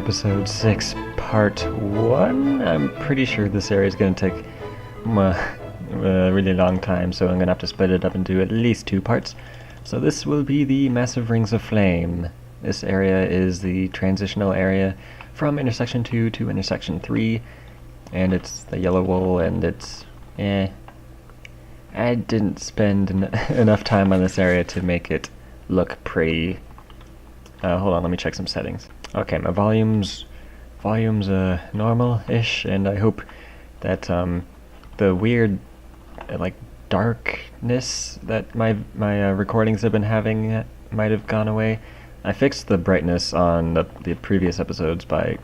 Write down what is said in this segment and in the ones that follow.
episode 6, part 1. I'm pretty sure this area is going to take a really long time, so I'm going to have to split it up into at least 2 parts. So this will be the Massive Rings of Flame. This area is the transitional area from intersection 2 to intersection 3, and it's the yellow wool, and it's I didn't spend enough time on this area to make it look pretty. Hold on, let me check some settings. Okay, my volume's normal-ish, and I hope that the weird like darkness that my recordings have been having might have gone away. I fixed the brightness on the previous episodes by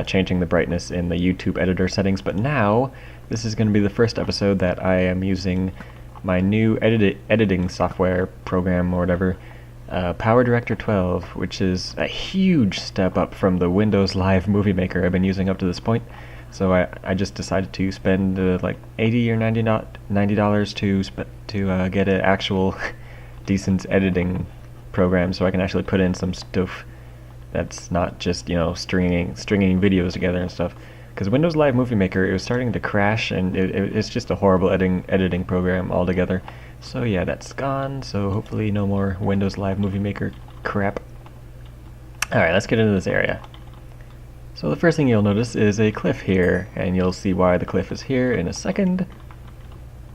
changing the brightness in the YouTube editor settings, but now this is going to be the first episode that I am using my new editing software program or whatever, PowerDirector 12, which is a huge step up from the Windows Live Movie Maker I've been using up to this point. So I just decided to spend like $80 or $90 to get an actual decent editing program, so I can actually put in some stuff that's not just, you know, stringing videos together and stuff. Because Windows Live Movie Maker, it was starting to crash, and it's just a horrible editing program altogether. So yeah, that's gone, so hopefully no more Windows Live Movie Maker crap. Alright, let's get into this area. So the first thing you'll notice is a cliff here, and you'll see why the cliff is here in a second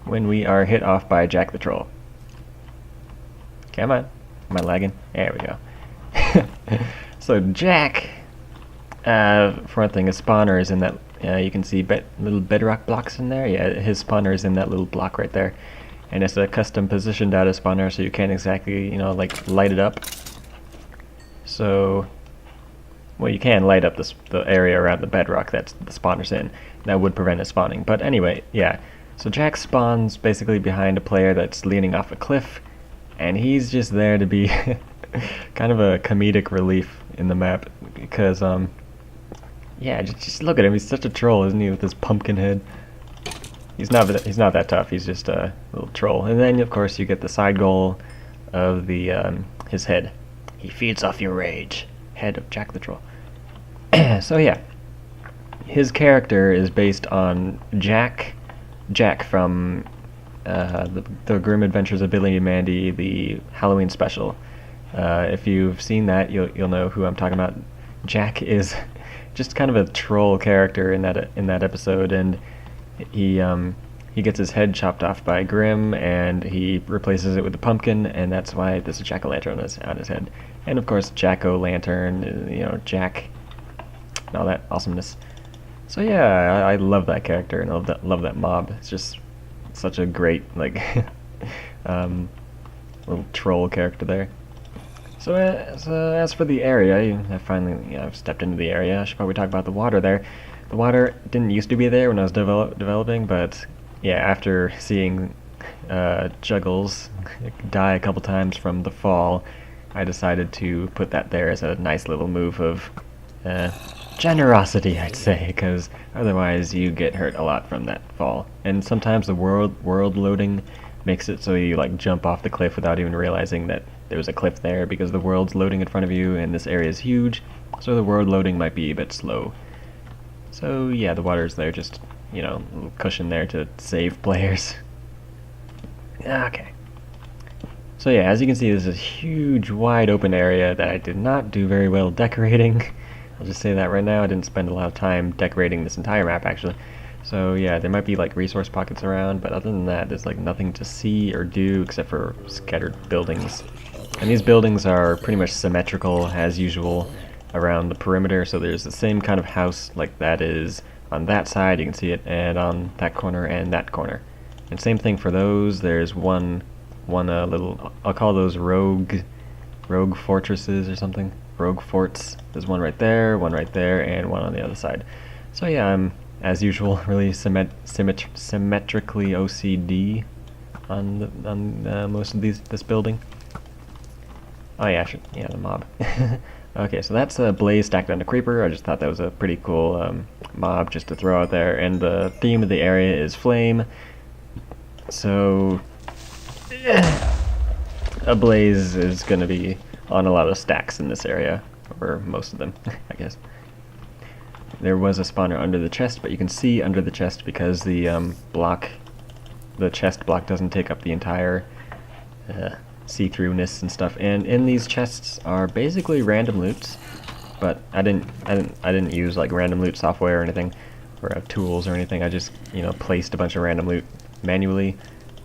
when we are hit off by Jack the Troll. Come on. Am I lagging? There we go. So Jack, for one thing, his spawner is in that, you can see little bedrock blocks in there. Yeah, his spawner is in that little block right there. And it's a custom positioned data spawner, so you can't exactly, you know, like light it up. So, well, you can light up the area around the bedrock that the spawner's in. That would prevent it spawning. But anyway, yeah. So Jack spawns basically behind a player that's leaning off a cliff, and he's just there to be kind of a comedic relief in the map, because yeah, just look at him. He's such a troll, isn't he, with his pumpkin head? He's not that tough. He's just a little troll. And then of course you get the side goal of the his head. He feeds off your rage. Head of Jack the Troll. So yeah, his character is based on Jack from the Grim Adventures of Billy and Mandy, the Halloween special. If you've seen that, you'll know who I'm talking about. Jack is just kind of a troll character in that episode, and he gets his head chopped off by Grim, and he replaces it with a pumpkin, and that's why there's a jack-o'-lantern on his head. And of course, Jack-o'-lantern, you know, Jack, and all that awesomeness. So yeah, I love that character, and I love that mob. It's just such a great, like, little troll character there. So as for the area, I've stepped into the area. I should probably talk about the water there. The water didn't used to be there when I was developing, but yeah, after seeing Juggles die a couple times from the fall, I decided to put that there as a nice little move of generosity, I'd say, because otherwise you get hurt a lot from that fall. And sometimes the world loading makes it so you like jump off the cliff without even realizing that there's a cliff there, because the world's loading in front of you, and this area is huge, so the world loading might be a bit slow. So yeah, the water's there, just, you know, a little cushion there to save players. Okay. So yeah, as you can see, this is a huge, wide open area that I did not do very well decorating. I'll just say that right now. I didn't spend a lot of time decorating this entire map, actually. So yeah, there might be like resource pockets around, but other than that, there's like nothing to see or do except for scattered buildings. And these buildings are pretty much symmetrical, as usual, around the perimeter, so there's the same kind of house like that is on that side, you can see it, and on that corner and that corner. And same thing for those. There's one little, I'll call those rogue fortresses or something, rogue forts. There's one right there, and one on the other side. So yeah, I'm, as usual, really symmetrically OCD on most of this building. Oh yeah, the mob. Okay, so that's a Blaze stacked on a Creeper. I just thought that was a pretty cool mob just to throw out there. And the theme of the area is Flame. So a Blaze is going to be on a lot of stacks in this area. or most of them, I guess. There was a spawner under the chest, but you can see under the chest because the chest block doesn't take up the entire see-throughness and stuff. And in these chests are basically random loots, but I didn't use like random loot software or anything, or tools or anything. I just placed a bunch of random loot manually.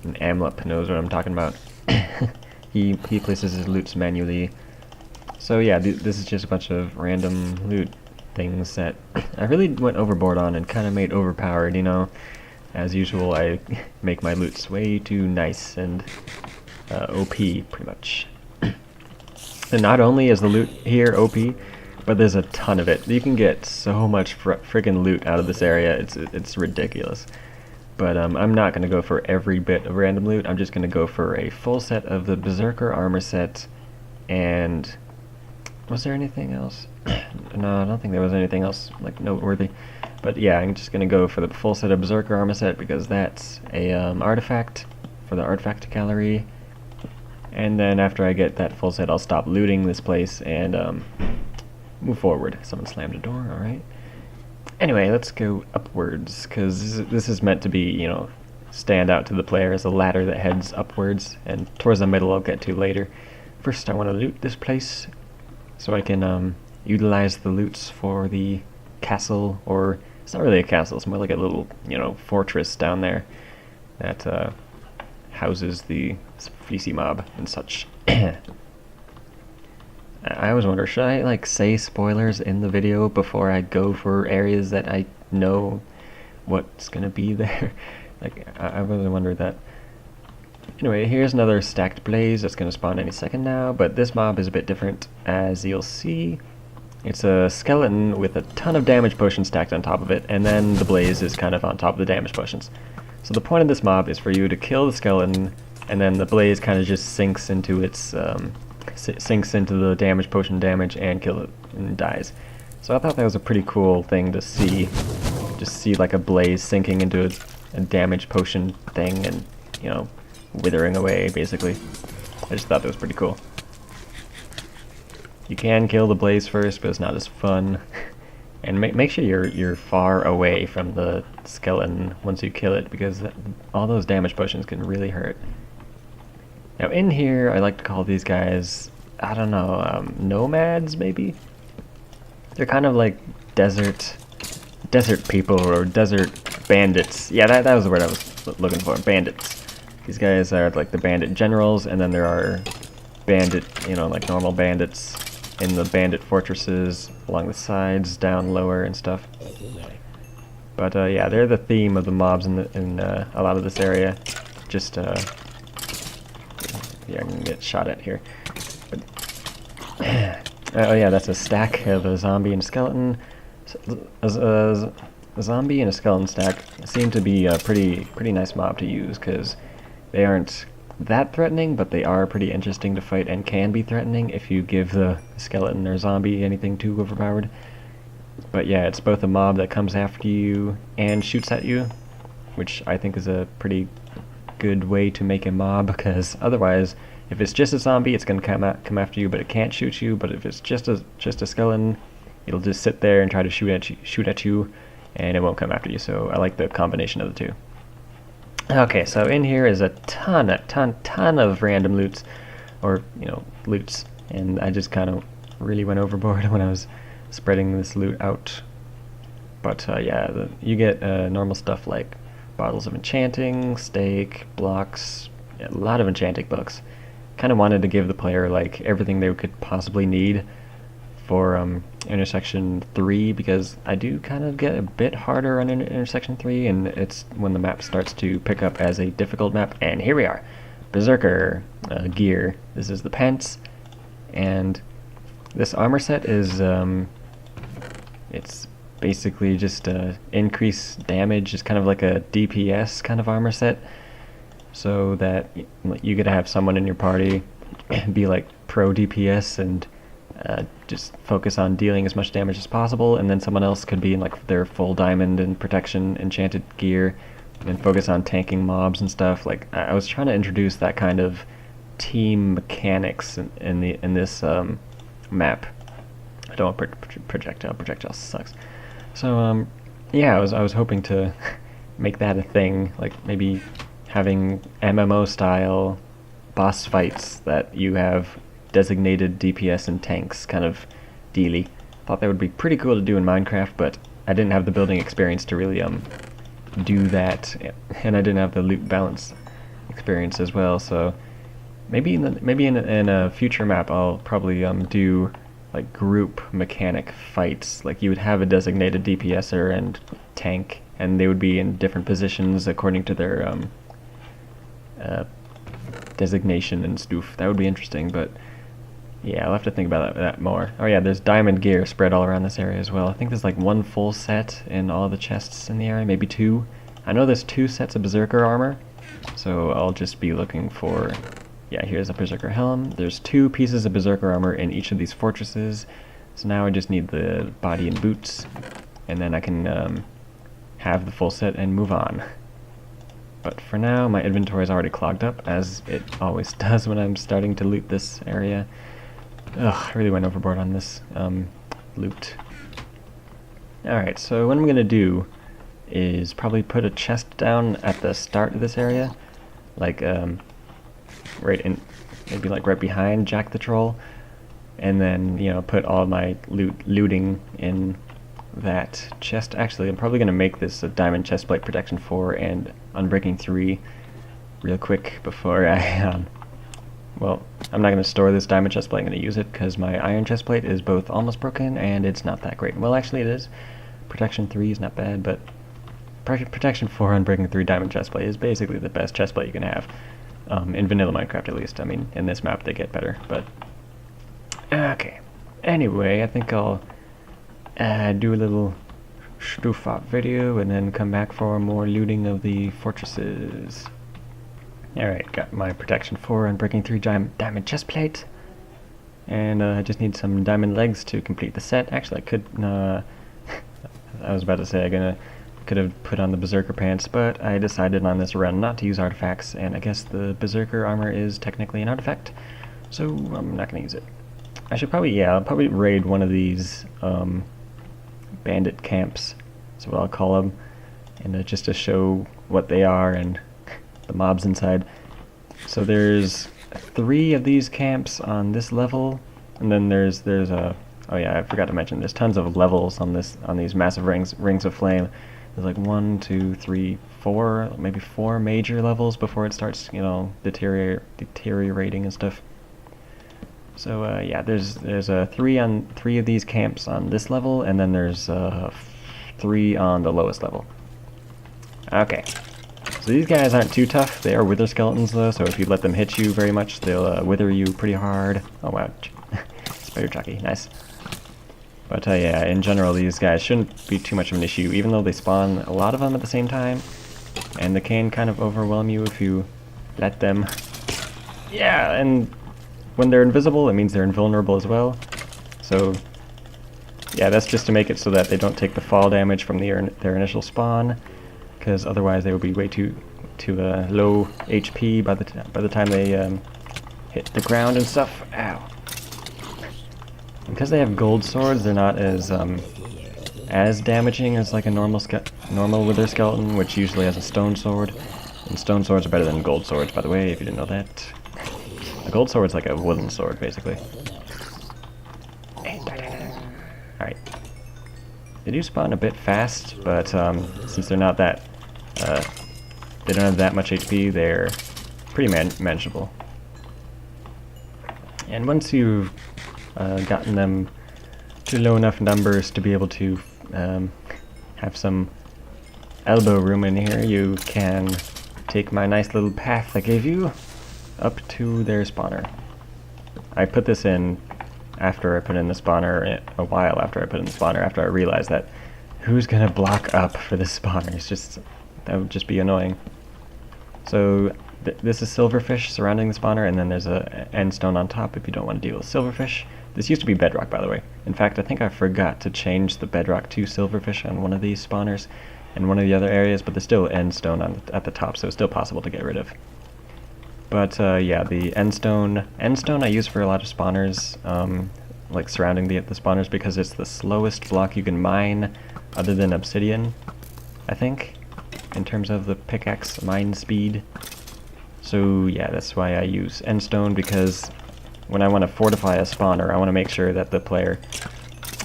And Amlip knows what I'm talking about. he places his loots manually. So yeah, this is just a bunch of random loot things that I really went overboard on and kind of made overpowered, As usual, I make my loots way too nice and OP, pretty much. And not only is the loot here OP, but there's a ton of it. You can get so much friggin' loot out of this area, it's ridiculous. But I'm not going to go for every bit of random loot. I'm just going to go for a full set of the Berserker armor set, and was there anything else? No, I don't think there was anything else like noteworthy. But yeah, I'm just going to go for the full set of Berserker armor set because that's a artifact for the artifact gallery. And then after I get that full set, I'll stop looting this place and move forward. Someone slammed a door, alright. Anyway, let's go upwards, because this is meant to be, stand out to the player as a ladder that heads upwards, and towards the middle I'll get to later. First I want to loot this place, so I can utilize the loots for the castle, or it's not really a castle, it's more like a little, fortress down there that houses the fleecy mob and such. I always wonder, should I say spoilers in the video before I go for areas that I know what's gonna be there? I really wonder that. Anyway, here's another stacked blaze that's gonna spawn any second now, but this mob is a bit different, as you'll see. It's a skeleton with a ton of damage potions stacked on top of it, and then the blaze is kind of on top of the damage potions. So the point of this mob is for you to kill the skeleton, and then the blaze kind of just sinks into its sinks into the damage potion damage and kill it and dies. So I thought that was a pretty cool thing to see. Just see like a blaze sinking into a damage potion thing and, withering away basically. I just thought that was pretty cool. You can kill the blaze first, but it's not as fun. And make sure you're far away from the skeleton once you kill it, because all those damage potions can really hurt. Now in here, I like to call these guys, I don't know, nomads maybe? They're kind of like desert people, or desert bandits. Yeah, that was the word I was looking for, bandits. These guys are like the bandit generals, and then there are bandit, like normal bandits in the bandit fortresses along the sides, down lower and stuff. But yeah, they're the theme of the mobs in a lot of this area. Just yeah, I'm gonna get shot at here. But oh yeah, that's a stack of a zombie and a skeleton. A zombie and a skeleton stack seem to be a pretty nice mob to use, because they aren't that threatening, but they are pretty interesting to fight and can be threatening if you give the skeleton or zombie anything too overpowered. But yeah, it's both a mob that comes after you and shoots at you, which I think is a pretty good way to make a mob, because otherwise, if it's just a zombie, it's going to come after you, but it can't shoot you. But if it's just a skeleton, it'll just sit there and try to shoot at you, and it won't come after you. So I like the combination of the two. Okay, so in here is a ton of random loots, or loots, and I just kind of really went overboard when I was spreading this loot out. But yeah, you get normal stuff like bottles of enchanting, steak, blocks, a lot of enchanting books. Kind of wanted to give the player like everything they could possibly need for intersection 3, because I do kind of get a bit harder on intersection 3, and it's when the map starts to pick up as a difficult map. And here we are, Berserker gear. This is the pants, and this armor set is it's basically just increased damage. It's kind of like a DPS kind of armor set, so that you could have someone in your party be like pro DPS and just focus on dealing as much damage as possible, and then someone else could be in like their full diamond and protection enchanted gear and focus on tanking mobs and stuff. Like, I was trying to introduce that kind of team mechanics in this map, I don't want projectile. Projectile sucks. So yeah, I was hoping to make that a thing, like maybe having MMO style boss fights that you have designated DPS and tanks kind of dealy. Thought that would be pretty cool to do in Minecraft, but I didn't have the building experience to really do that, and I didn't have the loot balance experience as well. So maybe in a future map I'll probably do like group mechanic fights. Like you would have a designated DPSer and tank, and they would be in different positions according to their designation and stuff. That would be interesting, but yeah, I'll have to think about that more. Oh yeah, there's diamond gear spread all around this area as well. I think there's like one full set in all the chests in the area, maybe two. I know there's 2 sets of berserker armor, so I'll just be looking for... Yeah, here's a berserker helm. There's 2 pieces of berserker armor in each of these fortresses, so now I just need the body and boots, and then I can have the full set and move on. But for now, my inventory is already clogged up, as it always does when I'm starting to loot this area. Ugh, I really went overboard on this loot. Alright, so what I'm going to do is probably put a chest down at the start of this area, like right in, maybe like right behind Jack the Troll, and then, you know, put all my looting in that chest. Actually, I'm probably going to make this a diamond chestplate protection 4 and unbreaking 3 real quick before I well, I'm not going to store this diamond chestplate. I'm going to use it because my iron chestplate is both almost broken and it's not that great. Well, actually it is. Protection 3 is not bad, but Protection 4 Unbreaking 3 diamond chestplate is basically the best chestplate you can have. In vanilla Minecraft at least. I mean, in this map they get better, but... Okay. Anyway, I think I'll do a little Stufop video and then come back for more looting of the fortresses. Alright, got my Protection 4 Unbreaking 3 diamond chestplate. And I just need some diamond legs to complete the set. Actually, I could... I was about to say I could have put on the berserker pants, but I decided on this run not to use artifacts, and I guess the berserker armor is technically an artifact, so I'm not going to use it. I should probably, yeah, I'll probably raid one of these bandit camps, that's what I'll call them, and just to show what they are and the mobs inside. So there's 3 of these camps on this level, and then there's a, oh yeah, I forgot to mention, there's tons of levels on these massive rings of flame. There's like 1, 2, 3, 4, maybe 4 major levels before it starts, you know, deteriorating and stuff. So yeah, there's 3 of these camps on this level, and then there's 3 on the lowest level. Okay, so these guys aren't too tough. They are wither skeletons though, so if you let them hit you very much, they'll wither you pretty hard. Oh wow, spider jockey, nice. But yeah, in general, these guys shouldn't be too much of an issue, even though they spawn a lot of them at the same time, and they can kind of overwhelm you if you let them. Yeah, and when they're invisible, it means they're invulnerable as well. So yeah, that's just to make it so that they don't take the fall damage from their initial spawn, because otherwise they would be way too low HP by the time they hit the ground and stuff. Ow. Because they have gold swords, they're not as damaging as like a normal wither skeleton, which usually has a stone sword. And stone swords are better than gold swords, by the way, if you didn't know that. A gold sword's like a wooden sword, basically. Alright. They do spawn a bit fast, but since they're not that, they don't have that much HP, they're pretty manageable. And once you've gotten them to low enough numbers to be able to have some elbow room in here, you can take my nice little path I gave you up to their spawner. I put this in after I put in the spawner, a while after I put in the spawner, after I realized that who's gonna block up for this spawner? It's just, that would just be annoying. So this is silverfish surrounding the spawner, and then there's a end stone on top if you don't want to deal with silverfish. This used to be bedrock, by the way. In fact, I think I forgot to change the bedrock to silverfish on one of these spawners in one of the other areas, but there's still end stone at the top, so it's still possible to get rid of. But yeah, the end stone I use for a lot of spawners, like surrounding the spawners, because it's the slowest block you can mine other than obsidian, I think, in terms of the pickaxe mine speed. So yeah, that's why I use endstone, because when I want to fortify a spawner, I want to make sure that the player,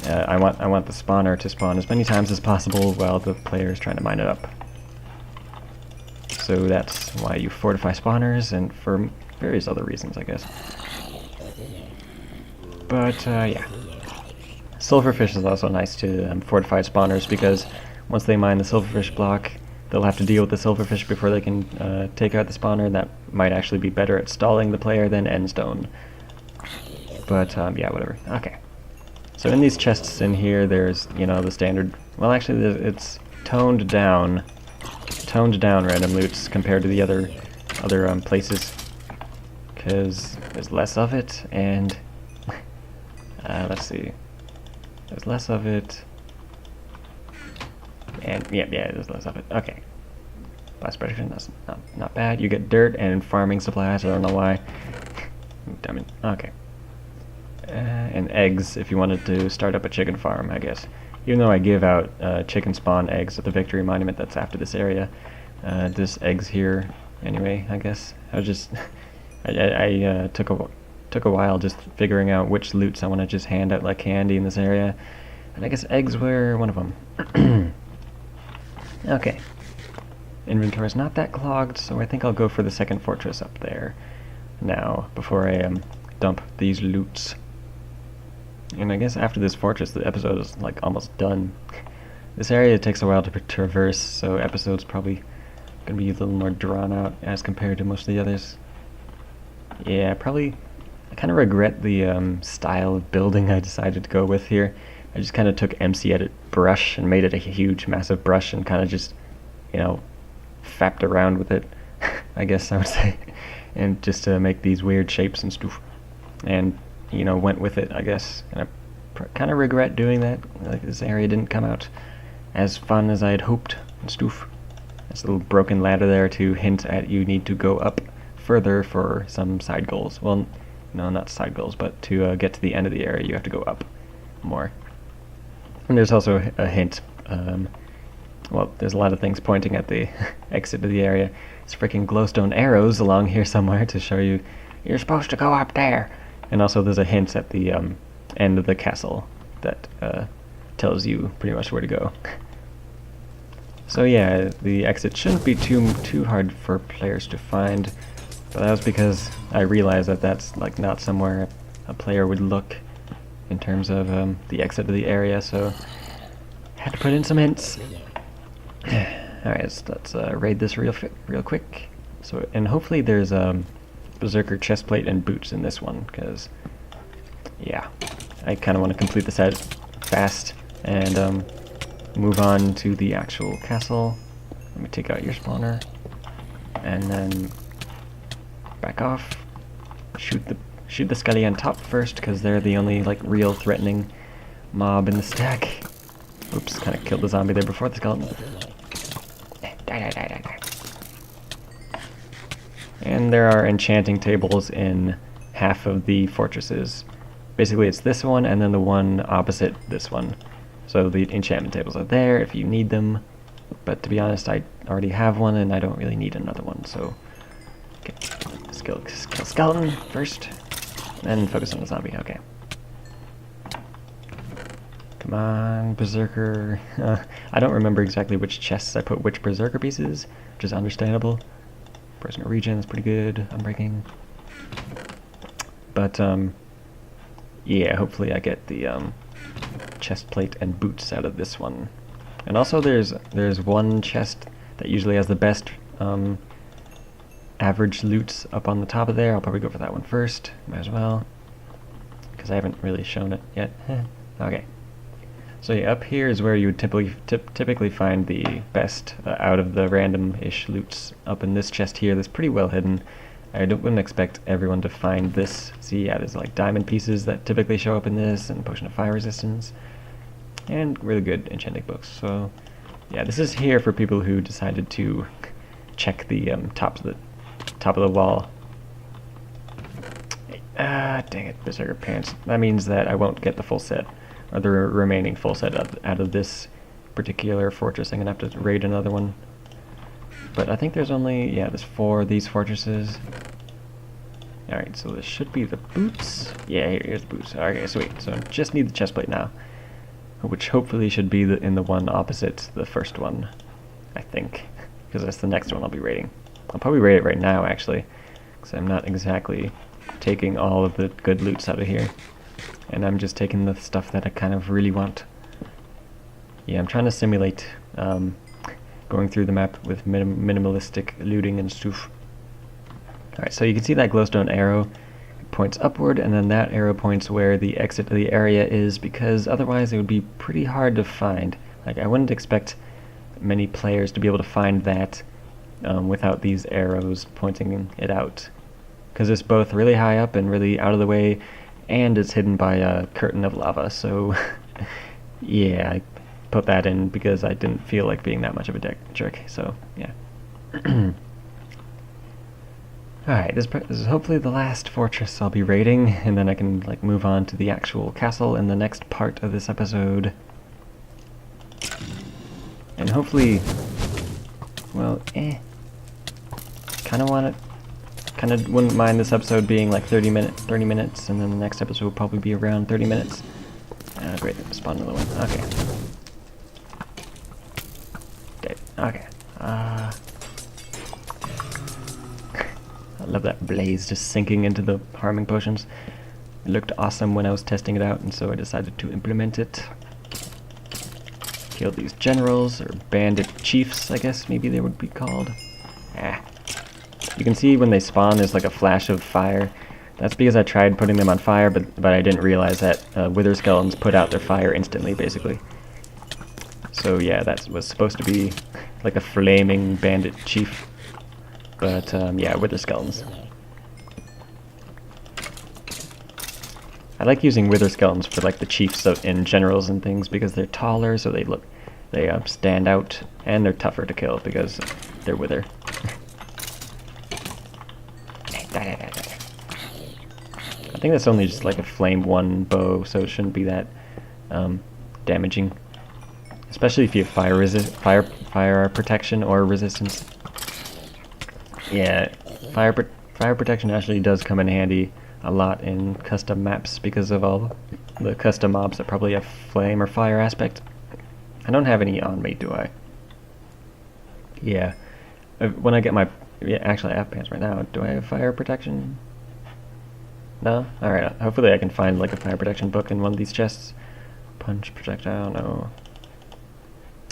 I want the spawner to spawn as many times as possible while the player is trying to mine it up. So that's why you fortify spawners, and for various other reasons, I guess. But yeah, silverfish is also nice to fortify spawners, because once they mine the silverfish block, they'll have to deal with the silverfish before they can take out the spawner. That might actually be better at stalling the player than endstone. But yeah, whatever. Okay. So in these chests in here, there's, you know, the standard. Well, actually, it's toned down random loots compared to the other places, because there's less of it, and let's see, there's less of it, and yeah, there's less of it. Okay, blast prediction, that's not bad. You get dirt and farming supplies. I don't know why. Damn it. Okay. And eggs if you wanted to start up a chicken farm, I guess. Even though I give out chicken spawn eggs at the Victory Monument that's after this area. This eggs here anyway, I guess. I was just I took a while just figuring out which loots I want to just hand out like candy in this area, and I guess eggs were one of them. Okay. Inventory's not that clogged, so I think I'll go for the second fortress up there now before I dump these loots. And I guess after this fortress, the episode is like almost done. This area takes a while to traverse, so episode's probably gonna be a little more drawn out as compared to most of the others. Yeah, probably. I kind of regret the style of building I decided to go with here. I just kind of took MC Edit brush and made it a huge, massive brush, and kind of just, you know, fapped around with it, I guess I would say, and just to make these weird shapes and stuff. And you know, went with it, I guess. And I kind of regret doing that. Like, this area didn't come out as fun as I had hoped and stuff. There's a little broken ladder there to hint at you need to go up further for some side goals. Well, no, not side goals, but to get to the end of the area, you have to go up more. And there's also a hint. Well, there's a lot of things pointing at the exit of the area. It's freaking glowstone arrows along here somewhere to show you you're supposed to go up there. And also there's a hint at the end of the castle that tells you pretty much where to go. So yeah, the exit shouldn't be too hard for players to find, but that was because I realized that that's like not somewhere a player would look in terms of the exit of the area, so I had to put in some hints. Alright, let's raid this real quick. So, and hopefully there's Berserker chestplate and boots in this one, because yeah, I kind of want to complete the set fast and move on to the actual castle. Let me take out your spawner and then back off. Shoot the skelly on top first, because they're the only like real threatening mob in the stack. Oops, kind of killed the zombie there before the skeleton. Die. And there are enchanting tables in half of the fortresses. Basically it's this one and then the one opposite this one. So the enchantment tables are there if you need them, but to be honest I already have one and I don't really need another one, so okay. Kill skeleton first, then focus on the zombie. Okay. Come on, Berserker. I don't remember exactly which chests I put which Berserker pieces, which is understandable. Personal regen is pretty good. Unbreaking. But yeah, hopefully I get the chest plate and boots out of this one. And also there's one chest that usually has the best average loot up on the top of there. I'll probably go for that one first. Might as well, because I haven't really shown it yet. Okay. So yeah, up here is where you would typically find the best out of the random-ish loots. Up in this chest here, that's pretty well hidden. I wouldn't expect everyone to find this. See, yeah, there's like diamond pieces that typically show up in this, and potion of fire resistance, and really good enchanting books. So yeah, this is here for people who decided to check the top of the wall. Ah, dang it, Berserker Pants. That means that I won't get the full set, or the remaining full set out of this particular fortress. I'm gonna have to raid another one. But I think there's only, yeah, there's 4 of these fortresses. Alright, so this should be the boots. Yeah, here's the boots. Okay, sweet. So I just need the chestplate now, which hopefully should be in the one opposite the first one, I think, because that's the next one I'll be raiding. I'll probably raid it right now, actually, because I'm not exactly taking all of the good loots out of here, and I'm just taking the stuff that I kind of really want. Yeah, I'm trying to simulate going through the map with minimalistic looting and stuff. Alright, so you can see that glowstone arrow points upward, and then that arrow points where the exit of the area is, because otherwise it would be pretty hard to find. Like, I wouldn't expect many players to be able to find that without these arrows pointing it out, because it's both really high up and really out of the way, and it's hidden by a curtain of lava. So yeah, I put that in because I didn't feel like being that much of a jerk. So yeah. Alright, this is hopefully the last fortress I'll be raiding, and then I can like move on to the actual castle in the next part of this episode. And hopefully, well, kinda wouldn't mind this episode being like 30 minutes, and then the next episode will probably be around 30 minutes. Great, spawn another one. Okay. Dead. Okay. I love that blaze just sinking into the harming potions. It looked awesome when I was testing it out, and so I decided to implement it. Kill these generals, or bandit chiefs, I guess maybe they would be called. You can see when they spawn there's like a flash of fire. That's because I tried putting them on fire, but I didn't realize that wither skeletons put out their fire instantly, basically. So yeah, that was supposed to be like a flaming bandit chief. But yeah, wither skeletons. I like using wither skeletons for like the chiefs and generals and things because they're taller, so they stand out, and they're tougher to kill because they're wither. I think that's only just like a flame 1 bow, so it shouldn't be that damaging, especially if you have fire protection or resistance. Yeah, fire protection actually does come in handy a lot in custom maps because of all the custom mobs that probably have flame or fire aspect. I don't have any on me, do I? Yeah. When I get my... Yeah, actually I have pants right now. Do I have fire protection? No? Alright, hopefully I can find like a fire protection book in one of these chests. Punch projectile, no.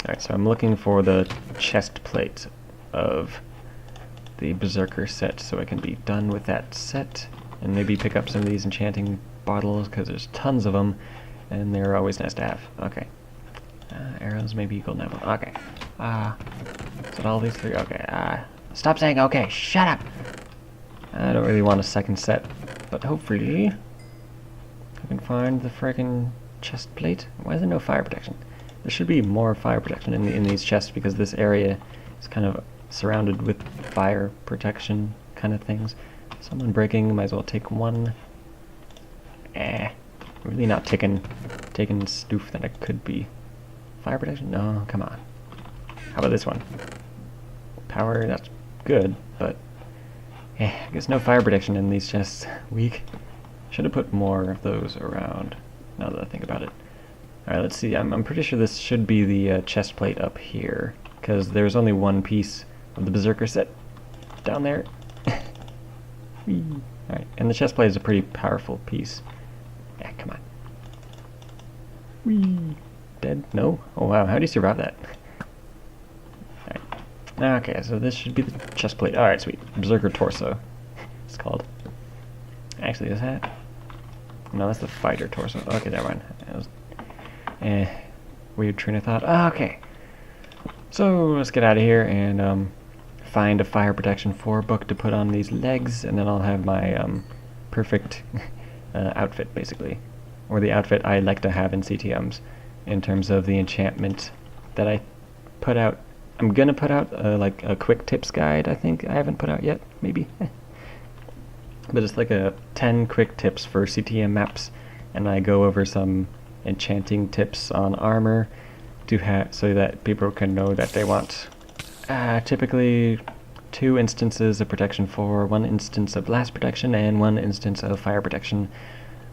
Alright, so I'm looking for the chest plate of the Berserker set so I can be done with that set. And maybe pick up some of these enchanting bottles because there's tons of them and they're always nice to have. Okay. Arrows maybe equal level. Okay. Is it all these 3? Okay. Stop saying okay. Shut up. I don't really want a second set, but hopefully I can find the frickin' chest plate. Why is there no fire protection? There should be more fire protection in these chests because this area is kind of surrounded with fire protection kind of things. Someone breaking, might as well take one. Really not taking stoof that I could be. Fire protection? No, come on. How about this one? Power, that's good, but I guess no fire protection in these chests. Weak. Should have put more of those around, now that I think about it. Alright, let's see. I'm pretty sure this should be the chest plate up here, because there's only one piece of the Berserker set down there. Alright, and the chest plate is a pretty powerful piece. Yeah, come on. Whee! Dead? No? Oh wow, how do you survive that? Alright. Okay, so this should be the chest plate. Alright, sweet. Berserker torso. It's called. Actually, is that? No, that's the fighter torso. Okay, never mind. That was, weird train of thought. Okay. So, let's get out of here and, find a fire protection 4 book to put on these legs, and then I'll have my perfect outfit, basically. Or the outfit I like to have in CTMs, in terms of the enchantment that I put out. I'm gonna put out like a quick tips guide, I think. I haven't put out yet, maybe. but it's like a 10 quick tips for CTM maps, and I go over some enchanting tips on armor to so that people can know that they want typically 2 instances of protection for 1 instance of blast protection and 1 instance of fire protection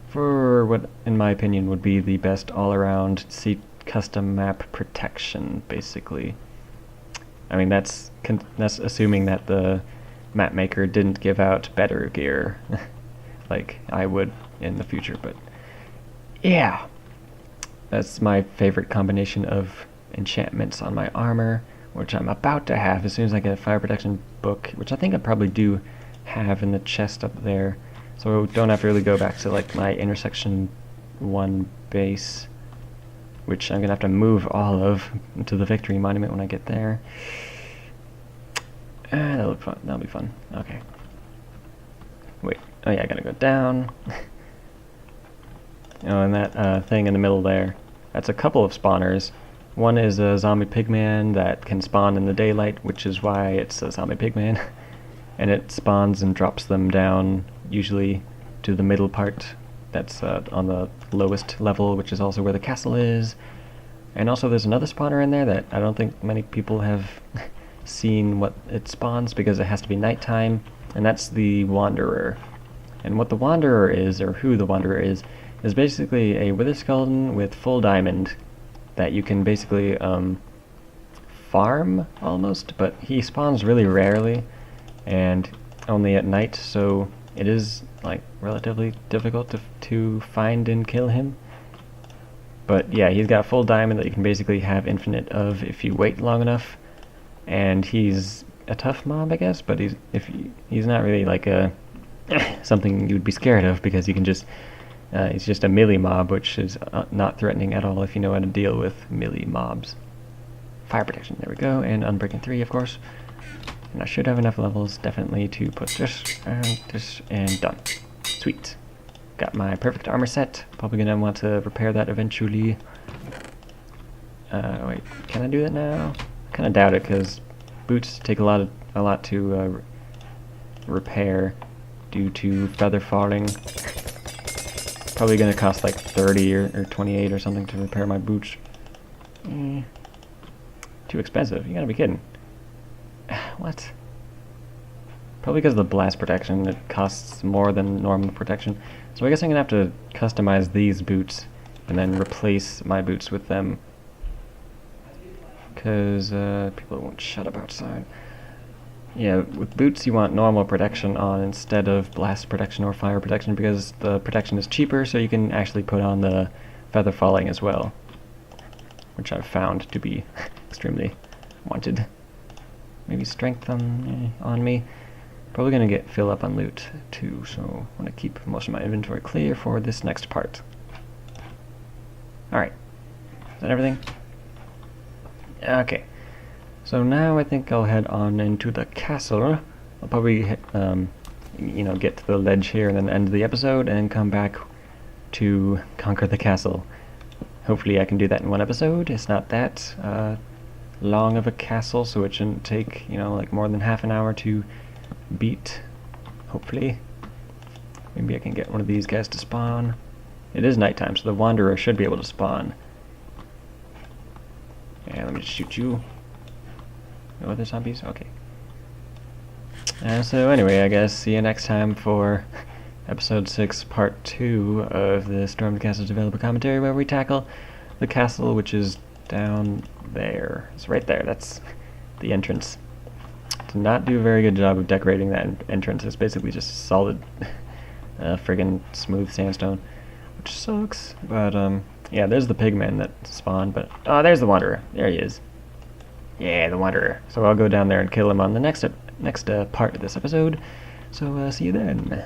for what, in my opinion, would be the best all-around custom map protection, basically. I mean, that's assuming that the map maker didn't give out better gear, like I would in the future, but yeah. That's my favorite combination of enchantments on my armor, which I'm about to have as soon as I get a fire protection book, which I think I probably do have in the chest up there, so I don't have to really go back to like my intersection 1 base, which I'm gonna have to move all of to the Victory Monument when I get there. That'll look fun. That'll be fun. Okay. Wait. Oh yeah, I gotta go down. Oh, and that thing in the middle there, that's a couple of spawners. One is a zombie pigman that can spawn in the daylight, which is why it's a zombie pigman. And it spawns and drops them down, usually to the middle part. That's on the lowest level, which is also where the castle is. And also there's another spawner in there that I don't think many people have seen what it spawns, because it has to be nighttime, and that's the Wanderer. And what the Wanderer is, or who the Wanderer is basically a wither skeleton with full diamond that you can basically farm almost, but he spawns really rarely and only at night, so it is like relatively difficult to find and kill him. But yeah, he's got full diamond that you can basically have infinite of if you wait long enough, and he's a tough mob, I guess, but he's not really like a something you'd be scared of, because you can just he's just a melee mob, which is not threatening at all if you know how to deal with melee mobs. Fire protection, there we go, and Unbreaking 3, of course. And I should have enough levels, definitely, to put this, and done. Sweet. Got my perfect armor set. Probably gonna want to repair that eventually. Wait, can I do that now? I kinda doubt it, because boots take a lot to repair due to feather falling. Probably gonna cost like 30 or 28 or something to repair my boots. Too expensive, you gotta be kidding. What? Probably because of the blast protection, it costs more than normal protection. So I guess I'm gonna have to customize these boots and then replace my boots with them, because people won't shut up outside. Yeah, with boots you want normal protection on instead of blast protection or fire protection, because the protection is cheaper, so you can actually put on the feather falling as well, which I've found to be extremely wanted. Maybe strength on me. Probably gonna fill up on loot too, so I want to keep most of my inventory clear for this next part. Alright, is that everything? Okay. So now I think I'll head on into the castle. I'll probably, get to the ledge here and then end the episode and come back to conquer the castle. Hopefully I can do that in one episode. It's not that long of a castle, so it shouldn't take, like more than half an hour to beat. Hopefully. Maybe I can get one of these guys to spawn. It is nighttime, so the Wanderer should be able to spawn. Yeah, let me just shoot you. No other zombies? Okay. So anyway, I guess see you next time for episode 6, part 2 of the Storm the Castle developer commentary, where we tackle the castle, which is down there. It's right there. That's the entrance. Did not do a very good job of decorating that entrance. It's basically just solid friggin' smooth sandstone, which sucks. But yeah, there's the pigman that spawned, but there's the Wanderer. There he is. Yeah, the Wanderer. So I'll go down there and kill him on the next part of this episode. So see you then.